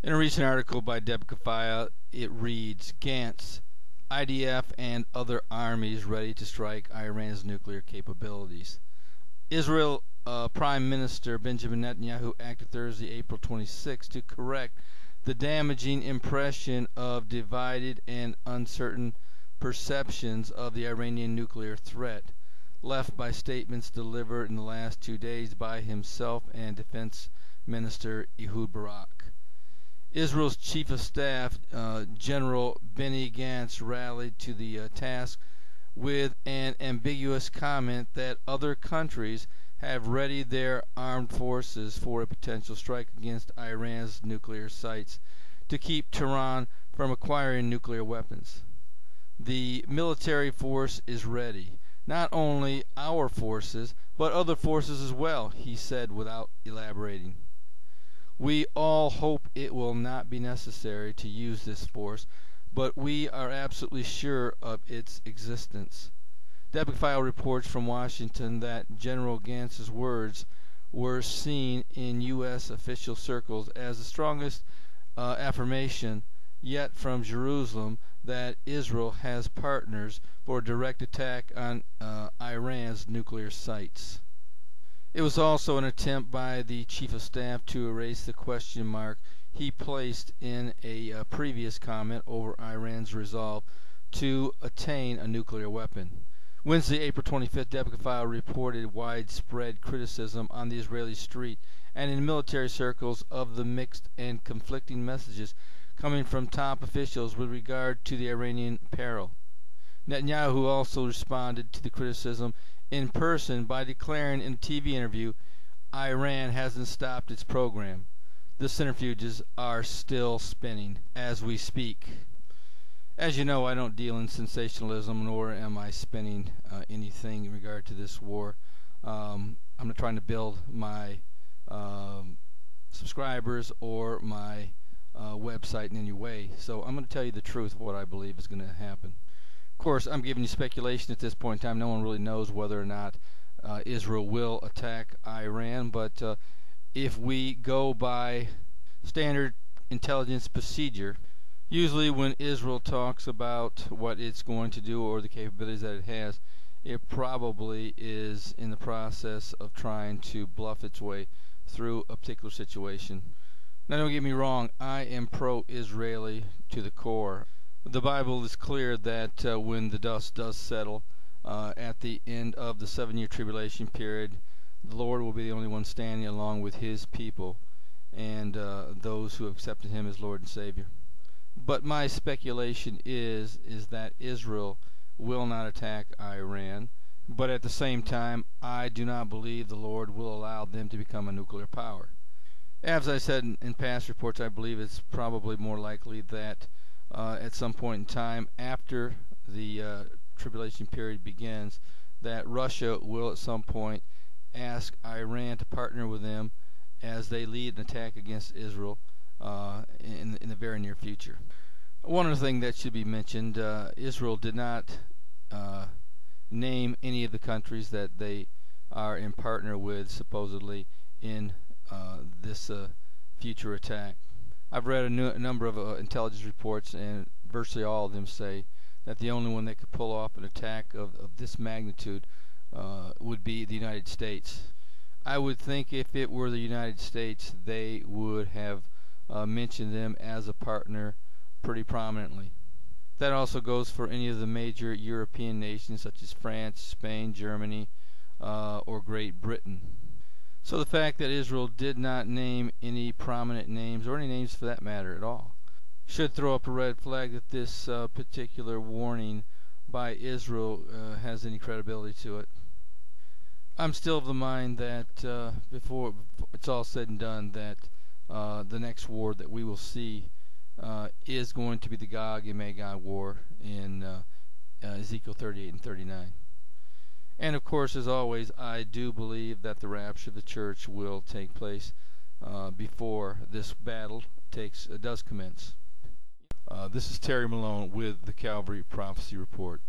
In a recent article by Debkafaya, it reads, Gantz, IDF and other armies ready to strike Iran's nuclear capabilities. Israel Prime Minister Benjamin Netanyahu acted Thursday, April 26, to correct the damaging impression of divided and uncertain perceptions of the Iranian nuclear threat left by statements delivered in the last 2 days by himself and Defense Minister Ehud Barak. Israel's Chief of Staff, General Benny Gantz, rallied to the task with an ambiguous comment that other countries have readied their armed forces for a potential strike against Iran's nuclear sites to keep Tehran from acquiring nuclear weapons. The military force is ready. Not only our forces, but other forces as well, he said without elaborating. We all hope it will not be necessary to use this force, but we are absolutely sure of its existence. Debkafaya reports from Washington that General Gantz's words were seen in U.S. official circles as the strongest affirmation yet from Jerusalem that Israel has partners for a direct attack on Iran's nuclear sites. It was also an attempt by the Chief of Staff to erase the question mark he placed in a previous comment over Iran's resolve to attain a nuclear weapon. Wednesday, April 25th, Debkafaya reported widespread criticism on the Israeli street and in military circles of the mixed and conflicting messages coming from top officials with regard to the Iranian peril. Netanyahu also responded to the criticism in person by declaring in a TV interview, Iran hasn't stopped its program. The centrifuges are still spinning as we speak. As you know, I don't deal in sensationalism, nor am I spinning anything in regard to this war. I'm not trying to build my subscribers or my website in any way. So I'm going to tell you the truth of what I believe is going to happen. Of course, I'm giving you speculation at this point in time. No one really knows whether or not Israel will attack Iran, but if we go by standard intelligence procedure, usually when Israel talks about what it's going to do or the capabilities that it has, it probably is in the process of trying to bluff its way through a particular situation. Now, don't get me wrong, I am pro-Israeli to the core. The Bible is clear that when the dust does settle at the end of the 7-year tribulation period, the Lord will be the only one standing along with his people and those who have accepted him as Lord and Savior. But my speculation is that Israel will not attack Iran, but at the same time, I do not believe the Lord will allow them to become a nuclear power. As I said in past reports, I believe it's probably more likely that at some point in time after the tribulation period begins, that Russia will at some point ask Iran to partner with them as they lead an attack against Israel in the very near future. One other thing that should be mentioned, Israel did not name any of the countries that they are in partner with supposedly in this future attack. I've read a number of intelligence reports, and virtually all of them say that the only one that could pull off an attack of this magnitude would be the United States. I would think if it were the United States, they would have mentioned them as a partner pretty prominently. That also goes for any of the major European nations such as France, Spain, Germany, or Great Britain. So the fact that Israel did not name any prominent names, or any names for that matter at all, should throw up a red flag that this particular warning by Israel has any credibility to it. I'm still of the mind that before it's all said and done, that the next war that we will see is going to be the Gog and Magog war in Ezekiel 38 and 39. And of course, as always, I do believe that the rapture of the church will take place before this battle does commence. This is Terry Malone with the Calvary Prophecy Report.